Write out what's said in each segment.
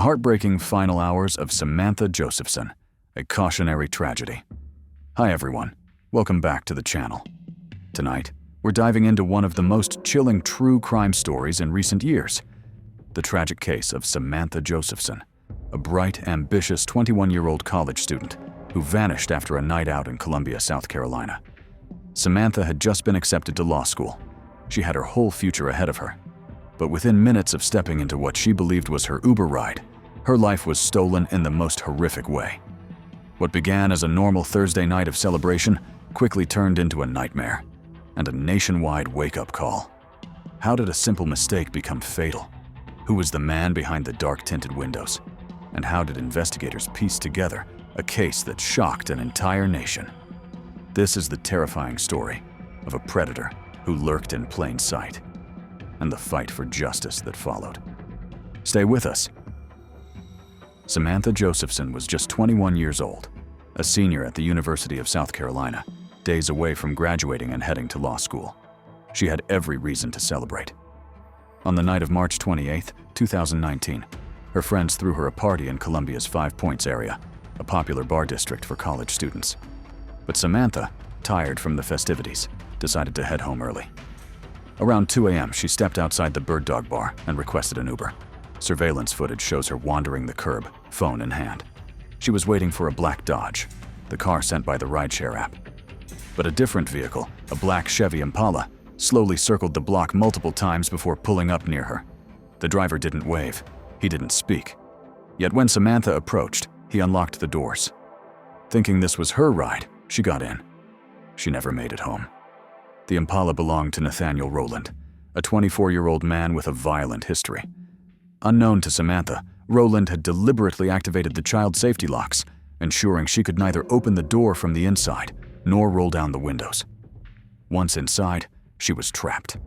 The heartbreaking final hours of Samantha Josephson, a cautionary tragedy. Hi everyone, welcome back to the channel. Tonight, we're diving into one of the most chilling true crime stories in recent years. The tragic case of Samantha Josephson, a bright, ambitious 21-year-old college student who vanished after a night out in Columbia, South Carolina. Samantha had just been accepted to law school. She had her whole future ahead of her. But within minutes of stepping into what she believed was her Uber ride, her life was stolen in the most horrific way. What began as a normal Thursday night of celebration quickly turned into a nightmare and a nationwide wake-up call. How did a simple mistake become fatal? Who was the man behind the dark-tinted windows? And how did investigators piece together a case that shocked an entire nation? This is the terrifying story of a predator who lurked in plain sight, and the fight for justice that followed. Stay with us. Samantha Josephson was just 21 years old, a senior at the University of South Carolina, days away from graduating and heading to law school. She had every reason to celebrate. On the night of March 28, 2019, her friends threw her a party in Columbia's Five Points area, a popular bar district for college students. But Samantha, tired from the festivities, decided to head home early. Around 2 a.m., she stepped outside the Bird Dog bar and requested an Uber. Surveillance footage shows her wandering the curb, phone in hand. She was waiting for a black Dodge, the car sent by the rideshare app. But a different vehicle, a black Chevy Impala, slowly circled the block multiple times before pulling up near her. The driver didn't wave. He didn't speak. Yet when Samantha approached, he unlocked the doors. Thinking this was her ride, she got in. She never made it home. The Impala belonged to Nathaniel Rowland, a 24-year-old man with a violent history. Unknown to Samantha, Rowland had deliberately activated the child safety locks, ensuring she could neither open the door from the inside nor roll down the windows. Once inside, she was trapped.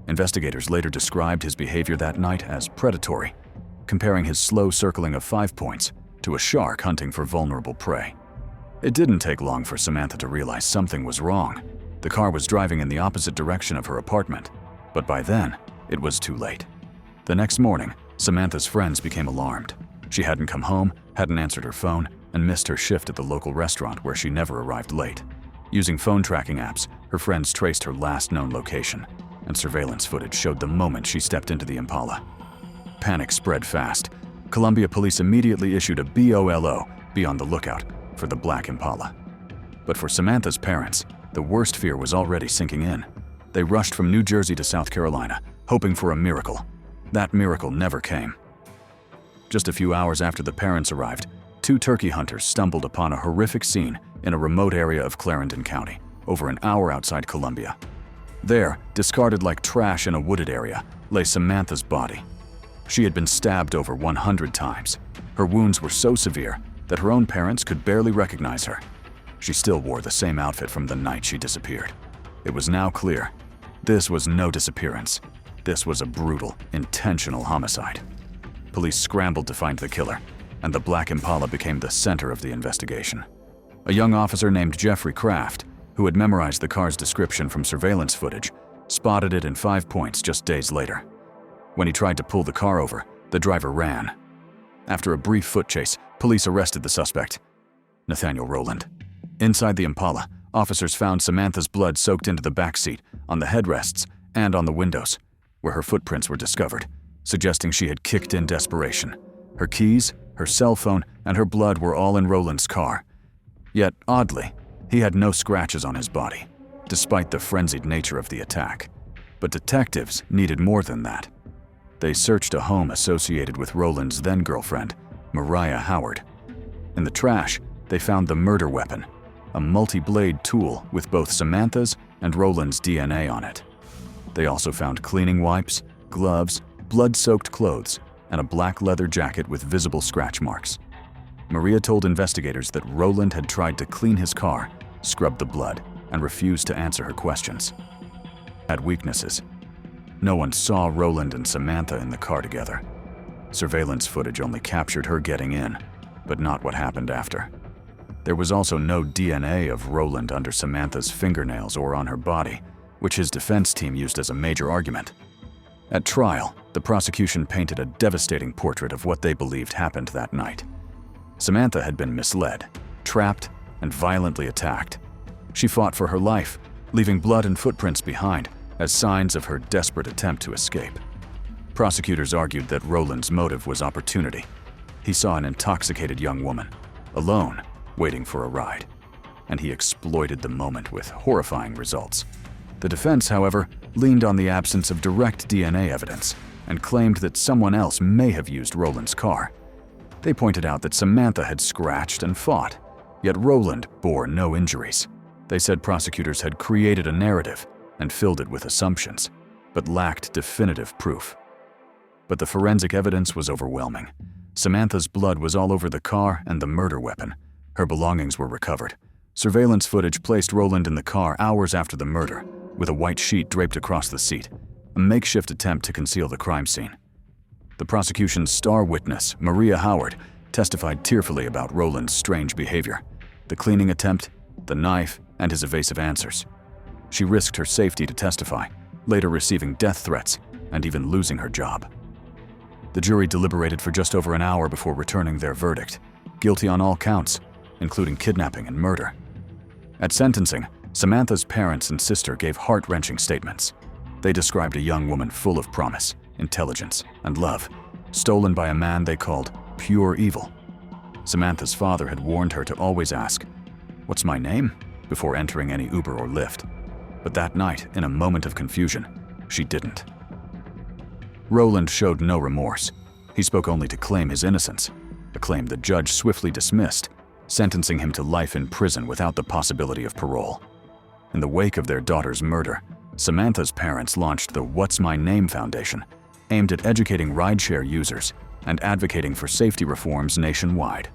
Investigators later described his behavior that night as predatory, comparing his slow circling of 5 points to a shark hunting for vulnerable prey. It didn't take long for Samantha to realize something was wrong. The car was driving in the opposite direction of her apartment, but by then, it was too late. The next morning, Samantha's friends became alarmed. She hadn't come home, hadn't answered her phone, and missed her shift at the local restaurant where she never arrived late. Using phone tracking apps, her friends traced her last known location, and surveillance footage showed the moment she stepped into the Impala. Panic spread fast. Columbia police immediately issued a BOLO, be on the lookout, for the black Impala. But for Samantha's parents, the worst fear was already sinking in. They rushed from New Jersey to South Carolina, hoping for a miracle. That miracle never came. Just a few hours after the parents arrived, 2 turkey hunters stumbled upon a horrific scene in a remote area of Clarendon County, over an hour outside Columbia. There, discarded like trash in a wooded area, lay Samantha's body. She had been stabbed over 100 times. Her wounds were so severe that her own parents could barely recognize her. She still wore the same outfit from the night she disappeared. It was now clear. This was no disappearance. This was a brutal, intentional homicide. Police scrambled to find the killer, and the black Impala became the center of the investigation. A young officer named Jeffrey Kraft, who had memorized the car's description from surveillance footage, spotted it in 5 Points just days later. When he tried to pull the car over, the driver ran. After a brief foot chase, police arrested the suspect, Nathaniel Rowland. Inside the Impala, officers found Samantha's blood soaked into the back seat, on the headrests, and on the windows, where her footprints were discovered, suggesting she had kicked in desperation. Her keys, her cell phone, and her blood were all in Rowland's car. Yet, oddly, he had no scratches on his body, despite the frenzied nature of the attack. But detectives needed more than that. They searched a home associated with Rowland's then-girlfriend, Mariah Howard. In the trash, they found the murder weapon, a multi-blade tool with both Samantha's and Rowland's DNA on it. They also found cleaning wipes, gloves, blood-soaked clothes, and a black leather jacket with visible scratch marks. Maria told investigators that Rowland had tried to clean his car, scrub the blood, and refused to answer her questions. Had weaknesses. No one saw Rowland and Samantha in the car together. Surveillance footage only captured her getting in, but not what happened after. There was also no DNA of Rowland under Samantha's fingernails or on her body, which his defense team used as a major argument. At trial, the prosecution painted a devastating portrait of what they believed happened that night. Samantha had been misled, trapped, and violently attacked. She fought for her life, leaving blood and footprints behind as signs of her desperate attempt to escape. Prosecutors argued that Rowland's motive was opportunity. He saw an intoxicated young woman, alone, waiting for a ride, and he exploited the moment with horrifying results. The defense, however, leaned on the absence of direct DNA evidence and claimed that someone else may have used Rowland's car. They pointed out that Samantha had scratched and fought, yet Rowland bore no injuries. They said prosecutors had created a narrative and filled it with assumptions, but lacked definitive proof. But the forensic evidence was overwhelming. Samantha's blood was all over the car and the murder weapon. Her belongings were recovered. Surveillance footage placed Rowland in the car hours after the murder, with a white sheet draped across the seat, a makeshift attempt to conceal the crime scene. The prosecution's star witness, Maria Howard, testified tearfully about Rowland's strange behavior, the cleaning attempt, the knife, and his evasive answers. She risked her safety to testify, later receiving death threats and even losing her job. The jury deliberated for just over an hour before returning their verdict, guilty on all counts, including kidnapping and murder. At sentencing, Samantha's parents and sister gave heart-wrenching statements. They described a young woman full of promise, intelligence, and love, stolen by a man they called pure evil. Samantha's father had warned her to always ask, "What's my name?" before entering any Uber or Lyft. But that night, in a moment of confusion, she didn't. Rowland showed no remorse. He spoke only to claim his innocence, a claim the judge swiftly dismissed, sentencing him to life in prison without the possibility of parole. In the wake of their daughter's murder, Samantha's parents launched the What's My Name Foundation, aimed at educating rideshare users and advocating for safety reforms nationwide.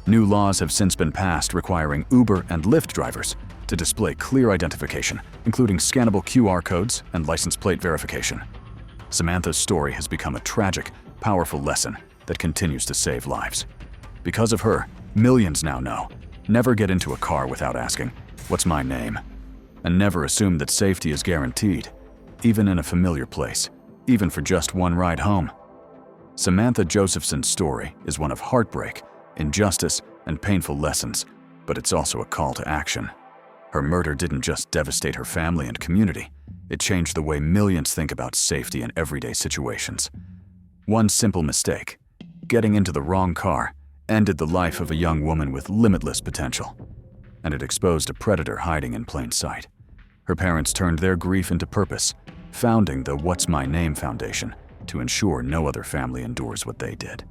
New laws have since been passed requiring Uber and Lyft drivers to display clear identification, including scannable QR codes and license plate verification. Samantha's story has become a tragic, powerful lesson that continues to save lives. Because of her, millions now know, never get into a car without asking, "What's my name?" And never assume that safety is guaranteed, even in a familiar place, even for just one ride home. Samantha Josephson's story is one of heartbreak, injustice, and painful lessons, but it's also a call to action. Her murder didn't just devastate her family and community, it changed the way millions think about safety in everyday situations. One simple mistake, getting into the wrong car, ended the life of a young woman with limitless potential, and it exposed a predator hiding in plain sight. Her parents turned their grief into purpose, founding the What's My Name Foundation to ensure no other family endures what they did.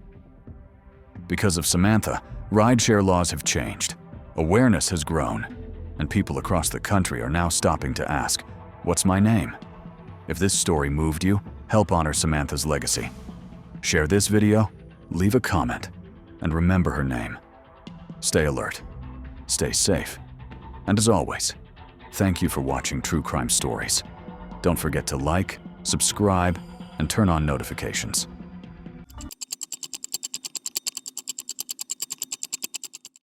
Because of Samantha, rideshare laws have changed, awareness has grown, and people across the country are now stopping to ask, "What's my name?" If this story moved you, help honor Samantha's legacy. Share this video, leave a comment, and remember her name. Stay alert, stay safe, and as always, thank you for watching True Crime Stories. Don't forget to like, subscribe, and turn on notifications.